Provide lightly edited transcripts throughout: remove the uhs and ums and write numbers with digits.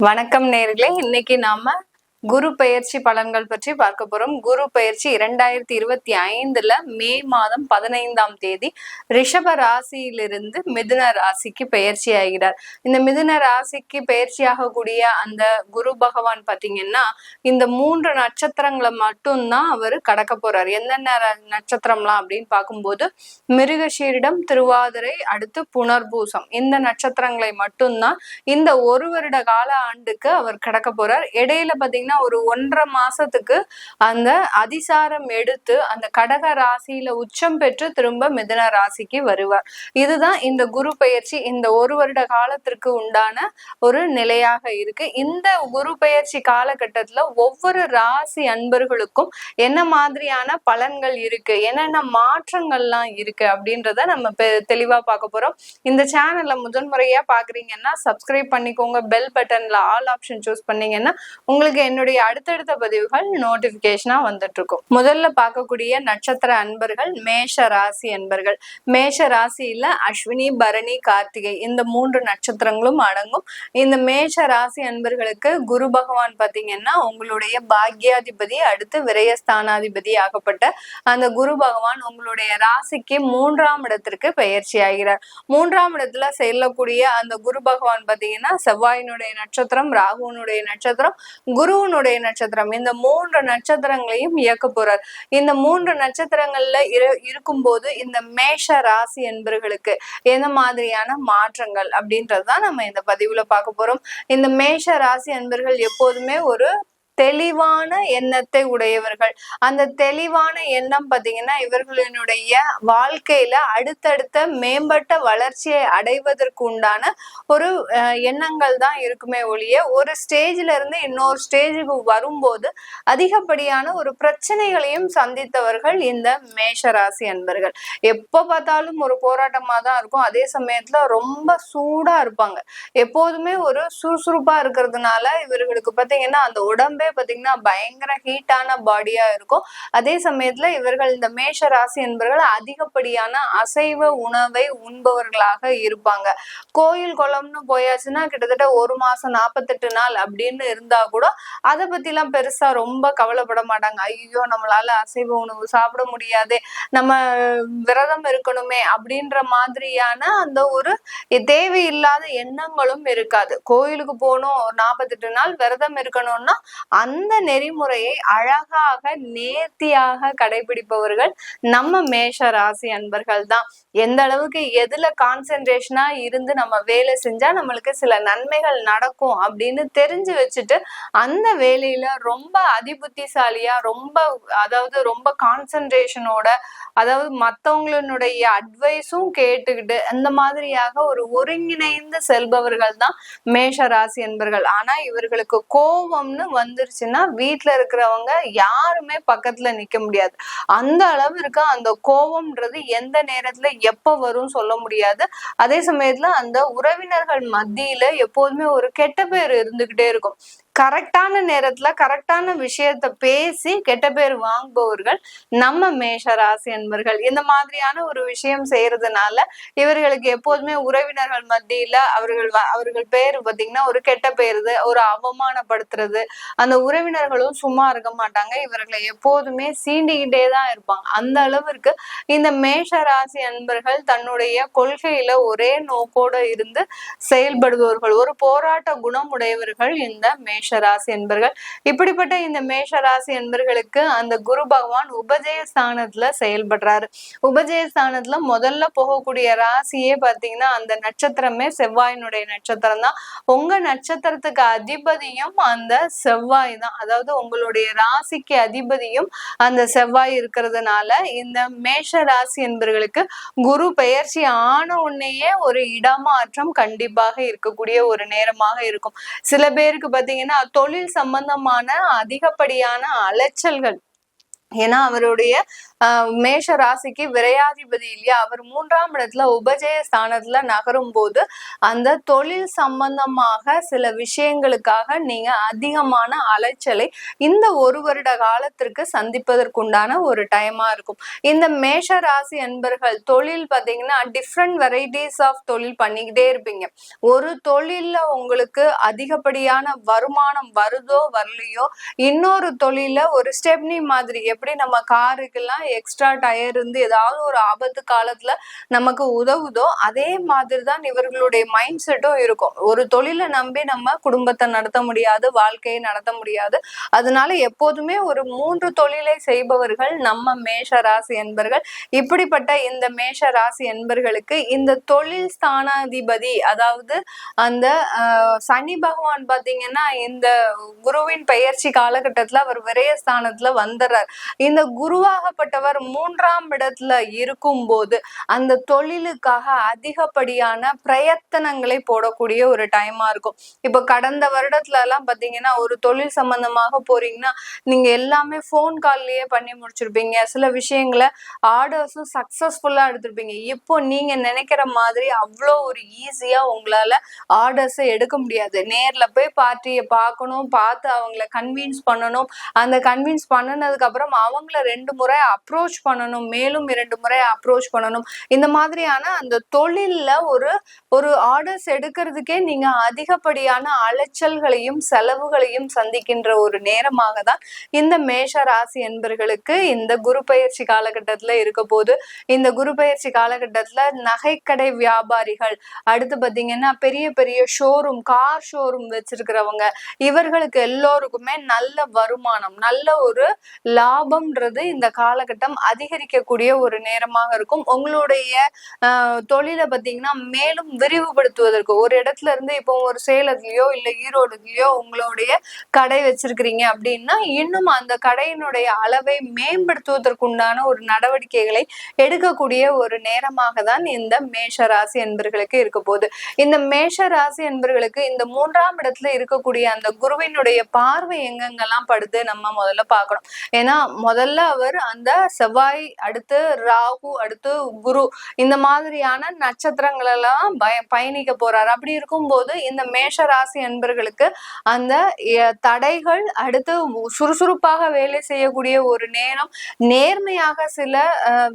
வணக்கம் நேர்களே, இன்னைக்கு நாம குரு பெயர்ச்சி பலன்கள் பற்றி பார்க்க போறோம். குரு பெயர்ச்சி 2025 மே மாதம் 15ஆம் தேதி ரிஷப ராசியிலிருந்து மிதுன ராசிக்கு பெயர்ச்சி ஆகிறார். இந்த மிதுன ராசிக்கு பெயர்ச்சியாகக்கூடிய அந்த குரு பகவான் பாத்தீங்கன்னா இந்த 3 நட்சத்திரங்களை மட்டும்தான் அவர் கடக்க போறார். என்னென்ன நட்சத்திரம்லாம் அப்படின்னு பார்க்கும்போது மிருகஷீரிடம், திருவாதிரை, அடுத்து புனர்பூசம், இந்த நட்சத்திரங்களை மட்டும்தான் இந்த ஒரு வருட கால ஆண்டுக்கு அவர் கடக்க போறார். இடையில பாத்தீங்கன்னா ஒரு 1.5 மாசத்துக்கு அந்த அதிசாரம் எடுத்து அந்த கடக ராசியில உச்சம் பெற்று திரும்ப மிதுன ராசிக்கு வருவார். இதுதான் இந்த குரு பெயர்ச்சி இந்த ஒரு வருட காலத்திற்கு உண்டான ஒரு நிலையாக இருக்கு. இந்த குரு பெயர்ச்சி காலகட்டத்துல ஒவ்வொரு ராசி அன்பர்களுக்கும் என்ன மாதிரியான பலன்கள் இருக்கு, என்னென்ன மாற்றங்கள்லாம் இருக்கு அப்படின்றத நம்ம தெளிவா பார்க்க போறோம். இந்த சேனல்ல முதன்முறையா பாக்குறீங்கன்னா சப்ஸ்கிரைப் பண்ணிக்கோங்க. பெல் பட்டன்ல ஆல் ஆப்ஷன் சூஸ் பண்ணீங்கன்னா உங்களுக்கு என்னுடைய அடுத்தடுத்த பதிவுகள் நோட்டிபிகேஷனா வந்துட்டு இருக்கும். முதல்ல பார்க்கக்கூடிய நட்சத்திர அன்பர்கள் மேஷ ராசி அன்பர்கள். மேஷ ராசியில அஸ்வினி, பரணி, கார்த்திகை இந்த 3 நட்சத்திரங்களும் அடங்கும். இந்த மேஷ ராசி அன்பர்களுக்கு குரு பகவான் பாத்தீங்கன்னா உங்களுடைய பாக்யாதிபதி, அடுத்து விரயஸ்தானாதிபதி ஆகப்பட்ட அந்த குரு பகவான் உங்களுடைய ராசிக்கு 3ஆம் இடத்திற்கு பெயர்ச்சி ஆகிறார். 3ஆம் இடத்துல செல்லக்கூடிய அந்த குரு பகவான் பாத்தீங்கன்னா செவ்வாயினுடைய நட்சத்திரம், ராகுனுடைய நட்சத்திரம், குருவனுடைய நட்சத்திரம், இந்த 3 நட்சத்திரங்களையும் இயக்க போறார். இந்த 3 நட்சத்திரங்கள்ல இருக்கும்போது இந்த மேஷ ராசி என்பர்களுக்கு எந்த மாதிரியான மாற்றங்கள் அப்படின்றதுதான் நம்ம இந்த பதிவுல பார்க்க போறோம். இந்த மேஷ ராசி என்பர்கள் எப்போதுமே ஒரு தெளிவான எண்ணத்தை உடையவர்கள். அந்த தெளிவான எண்ணம் பாத்தீங்கன்னா இவர்களினுடைய வாழ்க்கையில அடுத்தடுத்த மேம்பட்ட வளர்ச்சியை அடைவதற்கு உண்டான ஒரு எண்ணங்கள் தான் இருக்குமே ஒழிய ஒரு ஸ்டேஜ்ல இருந்து இன்னொரு ஸ்டேஜுக்கு வரும்போது அதிகப்படியான ஒரு பிரச்சனைகளையும் சந்தித்தவர்கள் இந்த மேஷராசி அன்பர்கள். எப்ப பார்த்தாலும் ஒரு போராட்டமா தான் இருக்கும். அதே சமயத்துல ரொம்ப சூடா இருப்பாங்க. எப்போதுமே ஒரு சுறுசுறுப்பா இருக்கிறதுனால இவர்களுக்கு பாத்தீங்கன்னா அந்த உடம்பே பாத்தீங்கன்னா பயங்கர ஹீட்டான பாடியா இருக்கும். அதே சமயத்துல இவர்கள் இந்த மேஷ ராசி என்பவர்கள் அதிகப்படியான அசைவ உணவை உண்பவர்களாக இருப்பாங்க. கோயில் குளம்னு போயாச்சுன்னா கிட்டத்தட்ட 1 மாசம் 48 நாள் அப்படின்னு இருந்தா கூட அதை பத்தி எல்லாம் பெருசா ரொம்ப கவலைப்பட மாட்டாங்க. ஐயோ நம்மளால அசைவ உணவு சாப்பிட முடியாது, நம்ம விரதம் இருக்கணுமே அப்படின்ற மாதிரியான அந்த ஒரு தேவையில்லாத எண்ணங்களும் இருக்காது. கோயிலுக்கு போகணும், 48 நாள் விரதம் இருக்கணும்னா அந்த நெறிமுறையை அழகாக நேர்த்தியாக கடைபிடிப்பவர்கள் நம்ம மேஷ ராசி அன்பர்கள் தான். எந்த அளவுக்கு எதுல கான்சென்ட்ரேஷனா இருந்து நம்ம வேலை செஞ்சா நம்மளுக்கு சில நன்மைகள் நடக்கும் அப்படின்னு தெரிஞ்சு வச்சுட்டு அந்த வேலையில ரொம்ப அதிபுத்திசாலியா ரொம்ப கான்சென்ட்ரேஷனோட மத்தவங்களுடைய அட்வைஸும் கேட்டுக்கிட்டு அந்த மாதிரியாக ஒரு ஒருங்கிணைந்து செல்பவர்கள் தான் மேஷ ராசி என்பர்கள். ஆனா இவர்களுக்கு கோபம்னு வந்துருச்சுன்னா வீட்டுல இருக்கிறவங்க யாருமே பக்கத்துல நிக்க முடியாது. அந்த அளவிற்கு அந்த கோபம்ன்றது எந்த நேரத்துல எப்ப வரும் சொல்ல முடியாது. அதே சமயத்துல அந்த உறவினர்கள் மத்தியில எப்போதுமே ஒரு கெட்ட பேர் இருந்துகிட்டே இருக்கும். கரெக்டான நேரத்துல கரெக்டான விஷயத்த பேசி கெட்ட பேர் வாங்குபவர்கள் நம்ம மேஷ ராசி என்பர்கள். இந்த மாதிரியான ஒரு விஷயம் செய்யறதுனால இவர்களுக்கு எப்போதுமே உறவினர்கள் மத்தியில அவர்கள் பேரு பாத்தீங்கன்னா ஒரு கெட்ட பேருது, ஒரு அவமானப்படுத்துறது, அந்த உறவினர்களும் சும்மா இருக்க மாட்டாங்க. இவர்களை எப்போதுமே சீண்டிக்கிட்டே தான் இருப்பாங்க. அந்த அளவிற்கு இந்த மேஷ ராசி அன்பர்கள் தன்னுடைய கொள்கையில ஒரே நோக்கோட இருந்து செயல்படுபவர்கள், ஒரு போராட்ட குணம் உடையவர்கள் இந்த மேஷ ராசி என்பர்கள். இப்படிப்பட்ட இந்த மேஷ ராசி என்பர்களுக்கு அந்த குரு பகவான் உபஜய ஸ்தானத்துல செயல்படுறாரு. உபஜய ஸ்தானத்துல முதல்ல போகக்கூடிய ராசியே பாத்தீங்கன்னா அந்த நட்சத்திரமே செவ்வாயினுடைய நட்சத்திரம் தான். உங்க நட்சத்திரத்துக்கு அதிபதியும் அந்த செவ்வாய் தான். அதாவது உங்களுடைய ராசிக்கு அதிபதியும் அந்த செவ்வாய் இருக்கிறதுனால இந்த மேஷ ராசி என்பர்களுக்கு குரு பெயர்ச்சி ஆன உடனேயே ஒரு இடமாற்றம் கண்டிப்பாக இருக்கக்கூடிய ஒரு நேரமாக இருக்கும். சில பேருக்கு பாத்தீங்கன்னா தொழில் சம்பந்தமான அதிகப்படியான அலைச்சல்கள் ஏன்னா அவருடைய மேஷ ராசிக்கு விரையாதிபதி இல்லையா, அவர் 3ஆம் இடத்துல உபஜய ஸ்தானத்துல நகரும் போது அந்த தொழில் சம்பந்தமாக சில விஷயங்களுக்காக நீங்க அதிகமான அலைச்சலை இந்த ஒரு வருட காலத்திற்கு சந்திப்பதற்குண்டான ஒரு டைமா இருக்கும். இந்த மேஷ ராசி அன்பர்கள் தொழில் பார்த்தீங்கன்னா டிஃப்ரெண்ட் வெரைட்டிஸ் ஆஃப் தொழில் பண்ணிக்கிட்டே இருப்பீங்க. ஒரு தொழில்ல உங்களுக்கு அதிகப்படியான வருமானம் வருதோ வரலையோ, இன்னொரு தொழில ஒரு ஸ்டெப்னி மாதிரி, எப்படி நம்ம காருக்கெல்லாம் எக்ஸ்ட்ரா டயர் இருந்து ஏதாவது ஒரு ஆபத்து காலத்துல நமக்கு உதவுதோ, அதே மாதிரிதான் இவர்களுடைய மைண்ட் செட்டும் இருக்கும். ஒரு தொழிலை நம்பி நம்ம குடும்பத்தை நடத்த முடியாது, வாழ்க்கையை நடத்த முடியாது. அதனால எப்போதுமே ஒரு 3 தொழிலை செய்பவர்கள் நம்ம மேஷ ராசி என்பர்கள். இப்படிப்பட்ட இந்த மேஷ ராசி என்பர்களுக்கு இந்த தொழில் ஸ்தானாதிபதி, அதாவது அந்த சனி பகவான் பாத்தீங்கன்னா இந்த குருவின் பெயர்ச்சி காலகட்டத்துல அவர் விரயஸ்தானத்துல வந்துடுறார். இந்த குருவாகப்பட்டவர் 3ஆம் இடத்துல இருக்கும் போது அந்த தொழிலுக்காக அதிகப்படியான பிரயத்தனங்களை போடக்கூடிய ஒரு டைமா இருக்கும். இப்ப கடந்த வருடத்துல எல்லாம் பாத்தீங்கன்னா ஒரு தொழில் சம்பந்தமாக போறீங்கன்னா நீங்க எல்லாமே போன் கால்லயே பண்ணி முடிச்சிருப்பீங்க. சில விஷயங்களை ஆர்டர்ஸும் சக்சஸ்ஃபுல்லா எடுத்திருப்பீங்க. இப்போ நீங்க நினைக்கிற மாதிரி அவ்வளோ ஒரு ஈஸியா உங்களால ஆர்டர்ஸை எடுக்க முடியாது. நேர்ல போய் பார்ட்டியை பார்க்கணும், பார்த்து அவங்கள கன்வின்ஸ் பண்ணணும். அந்த கன்வின்ஸ் பண்ணினதுக்கு அப்புறம் அவங்கள 2 முறை அப்ரோச் பண்ணணும், மேலும் 2 முறை அப்ரோச் பண்ணணும். இந்த மாதிரியான அந்த தொழில்ல ஒரு ஆர்டர்ஸ் எடுக்கிறதுக்கே நீங்க அதிகப்படியான அலைச்சல்களையும் செலவுகளையும் சந்திக்கின்ற ஒரு நேரமாக தான் இந்த மேஷ ராசி என்பர்களுக்கு இந்த குரு பயிற்சி காலகட்டத்துல இருக்க போது. இந்த குரு பயிற்சி காலகட்டத்துல நகைக்கடை வியாபாரிகள், அடுத்து பாத்தீங்கன்னா பெரிய பெரிய ஷோரூம், கார் ஷோரூம் வச்சிருக்கிறவங்க, இவர்களுக்கு எல்லோருக்குமே நல்ல வருமானம், நல்ல ஒரு லாபம்ன்றது இந்த காலகட்டம் அதிகரிக்கக்கூடிய ஒரு நேரமாக இருக்கும். உங்களுடைய தொழிலை பார்த்தீங்கன்னா மேலும் விரிவுபடுத்துவதற்கு, ஒரு இடத்துல இருந்து இப்போ ஒரு சேலத்துலயோ இல்ல ஈரோடுலயோ உங்களுடைய கடை வச்சிருக்கிறீங்க அப்படின்னா இன்னும் அந்த கடையினுடைய அளவை மேம்படுத்துவதற்குண்டான ஒரு நடவடிக்கைகளை எடுக்கக்கூடிய ஒரு நேரமாக தான் இந்த மேஷ ராசி என்பர்களுக்கு இருக்க போகுது. இந்த மேஷ ராசி என்பர்களுக்கு இந்த 3ஆம் இடத்துல இருக்கக்கூடிய அந்த குருவினுடைய பார்வை எங்கெங்கெல்லாம் படுது நம்ம முதல்ல பார்க்கணும். ஏன்னா முதல்ல அவர் அந்த செவ்வாய், அடுத்து ராகு, அடுத்து குரு, இந்த மாதிரியான நட்சத்திரங்கள் எல்லாம் பயணிக்க போறாரு. அப்படி இருக்கும்போது இந்த மேஷ ராசி அன்பர்களுக்கு அந்த தடைகள், அடுத்து சுறுசுறுப்பாக வேலை செய்யக்கூடிய ஒரு நேரம், நேர்மையாக சில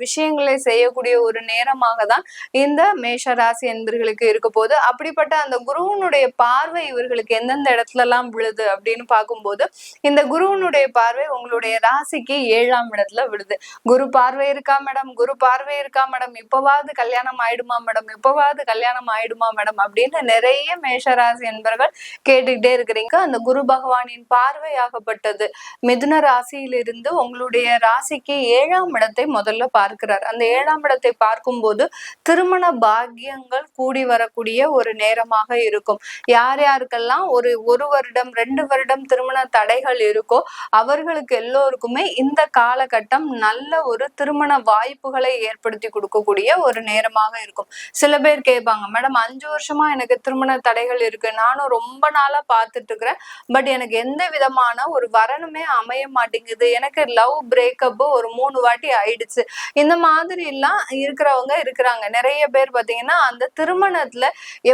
விஷயங்களை செய்யக்கூடிய ஒரு நேரமாக தான் இந்த மேஷ ராசி அன்பர்களுக்கு இருக்க போது. அப்படிப்பட்ட அந்த குருவனுடைய பார்வை இவர்களுக்கு எந்தெந்த இடத்துல எல்லாம் விழுது அப்படின்னு பார்க்கும்போது, இந்த குருவனுடைய பார்வை உங்களுடைய ராசிக்கு 7ஆம் இடத்துல விழுது. குரு பார்வை இருக்கா மேடம், குரு பார்வை இருக்கா மேடம், இப்பவாவது கல்யாணம் ஆயிடுமா மேடம், இப்பவாவது கல்யாணம் ஆயிடுமா மேடம் அப்படின்னு நிறைய மேஷராசி என்பவர்கள் கேட்டுக்கிட்டே இருக்கிறீங்க. அந்த குரு பகவானின் பார்வையாகப்பட்டது மிதுன ராசியிலிருந்து உங்களுடைய ராசிக்கு 7ஆம் இடத்தை முதல்ல பார்க்கிறார். அந்த 7ஆம் இடத்தை பார்க்கும்போது திருமண பாக்கியங்கள் கூடி வரக்கூடிய ஒரு நேரமாக இருக்கும். யார் யாருக்கெல்லாம் ஒரு வருடம் 2 வருடம் திருமண தடைகள் இருக்கோ அவர்களுக்கு எல்லோருக்குமே இந்த காலகட்டம் நல்ல ஒரு திருமண வாய்ப்புகளை ஏற்படுத்தி கொடுக்கக்கூடிய ஒரு நேரமாக இருக்கும். சில பேர் கேட்பாங்க, மேடம் 5 வருஷமா எனக்கு திருமண தடைகள் இருக்கு, நானும் ரொம்ப நாளா பார்த்துட்டு இருக்கிறேன், பட் எனக்கு எந்த விதமான ஒரு வரனுமே அமைய மாட்டேங்குது, எனக்கு லவ் பிரேக்கப் ஒரு 3 வாட்டி ஆயிடுச்சு, இந்த மாதிரி எல்லாம் இருக்கிறவங்க இருக்கிறாங்க. நிறைய பேர் பாத்தீங்கன்னா அந்த திருமணத்துல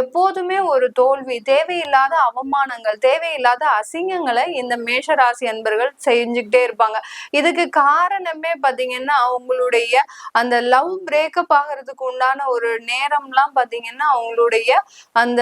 எப்போதுமே ஒரு தோல்வி, தேவையில்லாத அவமானங்கள், தேவையில்லாத அசிங்கங்களை இந்த மேஷராசி அன்பர்கள் செஞ்சுக்கிட்டே இருப்பாங்க. இதுக்கு காரணமே பாத்தீங்கன்னா உங்களுடைய அந்த லவ் பிரேக்கப் ஆகிறதுக்கு உண்டான ஒரு நேரம்லாம் பாத்தீங்கன்னா அவங்களுடைய அந்த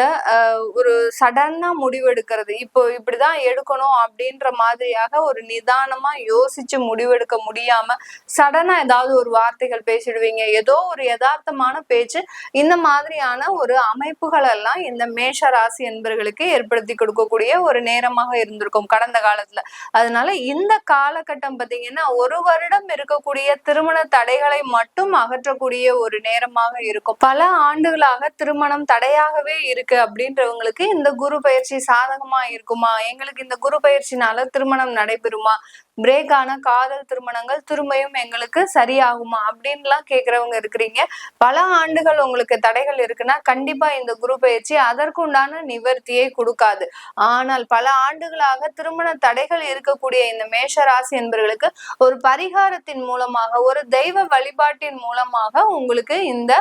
ஒரு சடனா முடிவெடுக்கிறது, இப்போ இப்படிதான் எடுக்கணும் அப்படின்ற மாதிரியாக ஒரு நிதானமா யோசிச்சு முடிவெடுக்க முடியாம சடனா ஏதாவது ஒரு வார்த்தைகள் பேசிடுவீங்க, ஏதோ ஒரு யதார்த்தமான பேச்சு, இந்த மாதிரியான ஒரு அமைப்புகள் எல்லாம் இந்த மேஷ ராசி என்பவர்களுக்கு ஏற்படுத்தி கொடுக்கக்கூடிய ஒரு நேரமாக இருந்திருக்கும் கடந்த காலத்துல. அதனால இந்த காலகட்டம் பாத்தீங்கன்னா 1 வருடம் இருக்கக்கூடிய திருமண தடைகளை மட்டும் அகற்றக்கூடிய ஒரு நேரமாக இருக்கும். பல ஆண்டுகளாக திருமணம் தடையாகவே இருக்கு அப்படின்றவங்களுக்கு இந்த குரு பயிற்சி சாதகமா இருக்குமா, எங்களுக்கு இந்த குரு பயிற்சினால திருமணம் நடைபெறுமா, பிரேக் ஆன காதல் திருமணங்கள் திரும்பியும் எங்களுக்கு சரியாகுமா அப்படின்லாம் கேட்கறவங்க இருக்கிறீங்க. பல ஆண்டுகள் உங்களுக்கு தடைகள் இருக்குன்னா கண்டிப்பா இந்த குரு பயிற்சி அதற்குண்டான நிவர்த்தியை கொடுக்காது. ஆனால் பல ஆண்டுகளாக திருமண தடைகள் இருக்கக்கூடிய இந்த மேஷ ராசி என்பவர்களுக்கு ஒரு பரிகாரத்தின் மூலமாக, ஒரு தெய்வ வழிபாட்டின் மூலமாக உங்களுக்கு இந்த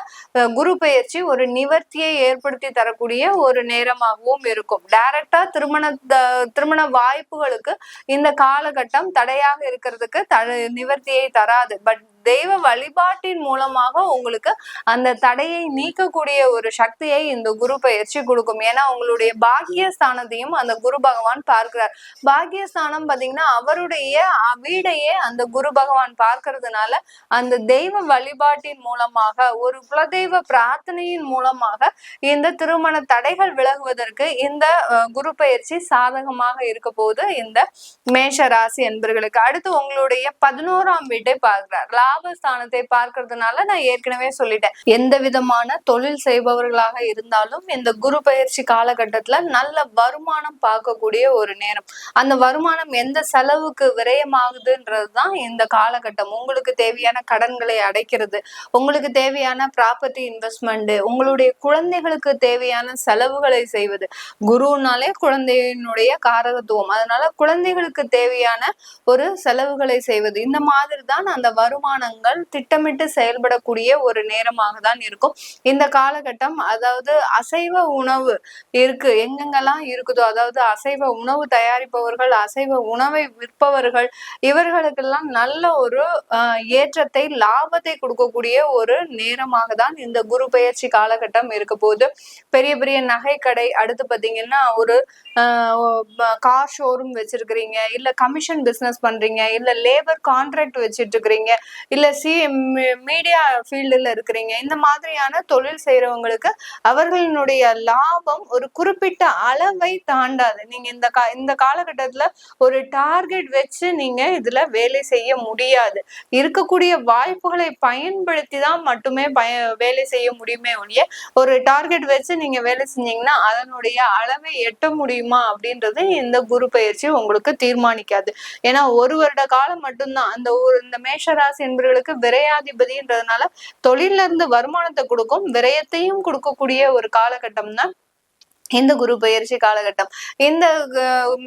குரு பெயர்ச்சி ஒரு நிவர்த்தியை ஏற்படுத்தி தரக்கூடிய ஒரு நேரமாகவும் இருக்கும். டைரக்டா திருமண வாய்ப்புகளுக்கு இந்த காலகட்டம் தடையாக இருக்கிறதுக்கு நிவர்த்தியை தராது. பட் தெய்வ வழிபாட்டின் மூலமாக உங்களுக்கு அந்த தடையை நீக்கக்கூடிய ஒரு சக்தியை இந்த குரு பயிற்சி கொடுக்கும். ஏன்னா உங்களுடைய பாக்கியஸ்தானத்தையும் அந்த குரு பகவான் பார்க்கிறார். பாக்கியஸ்தானம் பாத்தீங்கன்னா அவருடைய வீடையே அந்த குரு பகவான் பார்க்கறதுனால அந்த தெய்வ வழிபாட்டின் மூலமாக, ஒரு குலதெய்வ பிரார்த்தனையின் மூலமாக இந்த திருமண தடைகள் விலகுவதற்கு இந்த குரு பயிற்சி சாதகமாக இருக்க போது இந்த மேஷ ராசி என்பர்களுக்கு. அடுத்து உங்களுடைய 11ஆம் வீட்டை பார்க்கிறார். லாபஸ்தானத்தை பார்க்கறதுனால நான் ஏற்கனவே சொல்லிட்டேன், எந்த விதமான தொழில் செய்பவர்களாக இருந்தாலும் இந்த குரு பயிற்சி காலகட்டத்துல நல்ல வருமானம் பார்க்கக்கூடிய ஒரு நேரம். அந்த வருமானம் எந்த செலவுக்கு விரயமாகுதுன்றதுதான் இந்த காலகட்டம். உங்களுக்கு தேவையான கடன்களை அடைக்கிறது, உங்களுக்கு தேவையான ப்ராப்பர்ட்டி இன்வெஸ்ட்மெண்ட், உங்களுடைய குழந்தைகளுக்கு தேவையான செலவுகளை செய்வது. குருனாலே குழந்தையினுடைய காரகத்துவம், அதனால குழந்தைகளுக்கு தேவையான ஒரு செலவுகளை செய்வது. இந்த மாதிரி தான் அந்த வருமானங்கள் திட்டமிட்டு செயல்படக்கூடிய ஒரு நேரமாக தான் இருக்கும் இந்த காலகட்டம். அதாவது அசைவ உணவு இருக்கு, எங்கெங்கெல்லாம் இருக்குதோ, அதாவது அசைவ உணவு தயாரிப்பவர்கள், அசைவ உணவை விற்பவர்கள், இவர்களுக்கெல்லாம் நல்ல ஒரு ஏற்றத்தை, லாபத்தை கொடுக்கக்கூடிய ஒரு நேரமாக தான் இந்த குரு பெயர்ச்சி காலகட்டம் இருக்க போது. பெரிய பெரிய நகை கடை, அடுத்து பாத்தீங்கன்னா ஒரு கார் ஷோரூம் வச்சிருக்கிறீங்க, இல்ல கமிஷன் பிசினஸ் பண்றீங்க, இல்ல லேபர் கான்ட்ராக்ட் வச்சிட்டு இருக்கிறீங்க, இல்ல மீடியா ஃபீல்டுல இருக்கிறீங்க, இந்த மாதிரியான தொழில் செய்யறவங்களுக்கு அவர்களினுடைய லாபம் ஒரு குறிப்பிட்ட அளவை தாண்டாது. நீங்க இந்த காலகட்டத்துல ஒரு டார்கெட் வச்சு நீங்க இதுல வேலை செய்ய முடியாது. இருக்கக்கூடிய வாய்ப்புகளை பயன்படுத்தி தான் மட்டுமே வேலை செய்ய முடியுமே ஒழிய, ஒரு டார்கெட் வச்சு நீங்க வேலை செஞ்சீங்கன்னா அதனுடைய அளவை எட்ட முடியுமா அப்படின்றது இந்த குரு பயிற்சி உங்களுக்கு தீர்மானிக்காது. ஏன்னா ஒரு வருட காலம் மட்டும்தான் இந்த மேஷராசி என்பவர்களுக்கு விரையாதிபதின்றதுனால தொழில இருந்து வருமானத்தை கொடுக்கும், விரயத்தையும் கொடுக்கக்கூடிய ஒரு காலகட்டம் தான் இந்த குரு பயிற்சி காலகட்டம். இந்த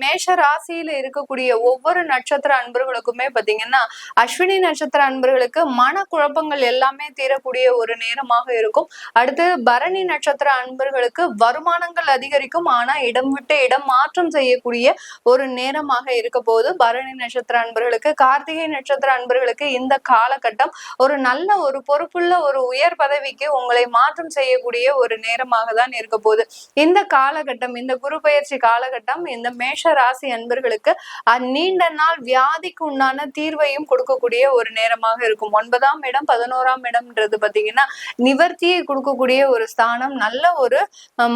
மேஷ ராசியில இருக்கக்கூடிய ஒவ்வொரு நட்சத்திர அன்பர்களுக்குமே பாத்தீங்கன்னா, அஸ்வினி நட்சத்திர அன்பர்களுக்கு மன குழப்பங்கள் எல்லாமே தீரக்கூடிய ஒரு நேரமாக இருக்கும். அடுத்து பரணி நட்சத்திர அன்பர்களுக்கு வருமானங்கள் அதிகரிக்கும், ஆனா இடம் விட்டு இடம் மாற்றம் செய்யக்கூடிய ஒரு நேரமாக இருக்க போது பரணி நட்சத்திர அன்பர்களுக்கு. கார்த்திகை நட்சத்திர அன்பர்களுக்கு இந்த காலகட்டம் ஒரு நல்ல ஒரு பொறுப்புள்ள ஒரு உயர் பதவிக்கு உங்களை மாற்றம் செய்யக்கூடிய ஒரு நேரமாக தான் இருக்க போகுது. இந்த காலகட்டம், இந்த குரு பயிற்சி காலகட்டம் இந்த மேஷ ராசி அன்பர்களுக்கு நீண்ட நாள் வியாதிக்கு உண்டான தீர்வையும் கொடுக்கக்கூடிய ஒரு நேரமாக இருக்கும். 9ஆம் இடம் 11ஆம் இடம்ன்றது பாத்தீங்கன்னா நிவர்த்தியை கொடுக்கக்கூடிய ஒரு ஸ்தானம், நல்ல ஒரு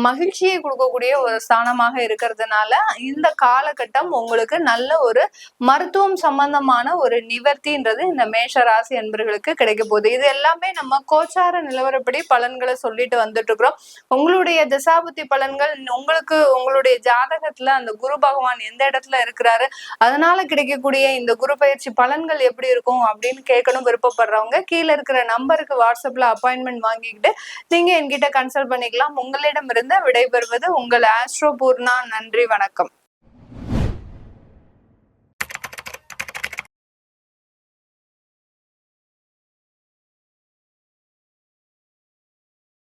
மகிழ்ச்சியை கொடுக்கக்கூடிய ஒரு ஸ்தானமாக இருக்கிறதுனால இந்த காலகட்டம் உங்களுக்கு நல்ல ஒரு மருத்துவம் சம்பந்தமான ஒரு நிவர்த்தின்றது இந்த மேஷ ராசி அன்பர்களுக்கு கிடைக்க போகுது. இது எல்லாமே நம்ம கோச்சார நிலவரப்படி பலன்களை சொல்லிட்டு வந்துட்டு இருக்கிறோம். உங்களுடைய திசாபுத்தி பலன்கள் உங்களுக்கு, உங்களுடைய ஜாதகத்துல அந்த குரு பகவான் எந்த இடத்துல இருக்கிறாரு, அதனால கிடைக்கக்கூடிய இந்த குரு பயிற்சி பலன்கள் எப்படி இருக்கும் அப்படின்னு கேட்கணும் விருப்பப்படுறவங்க கீழே இருக்கிற நம்பருக்கு வாட்ஸ்அப்ல அப்பாயின்மெண்ட் வாங்கிக்கிட்டு நீங்க என்கிட்ட கன்சல்ட் பண்ணிக்கலாம். உங்களிடமிருந்து விடைபெறுவது உங்கள் ஆஸ்ட்ரோ பூர்ணா. நன்றி, வணக்கம்.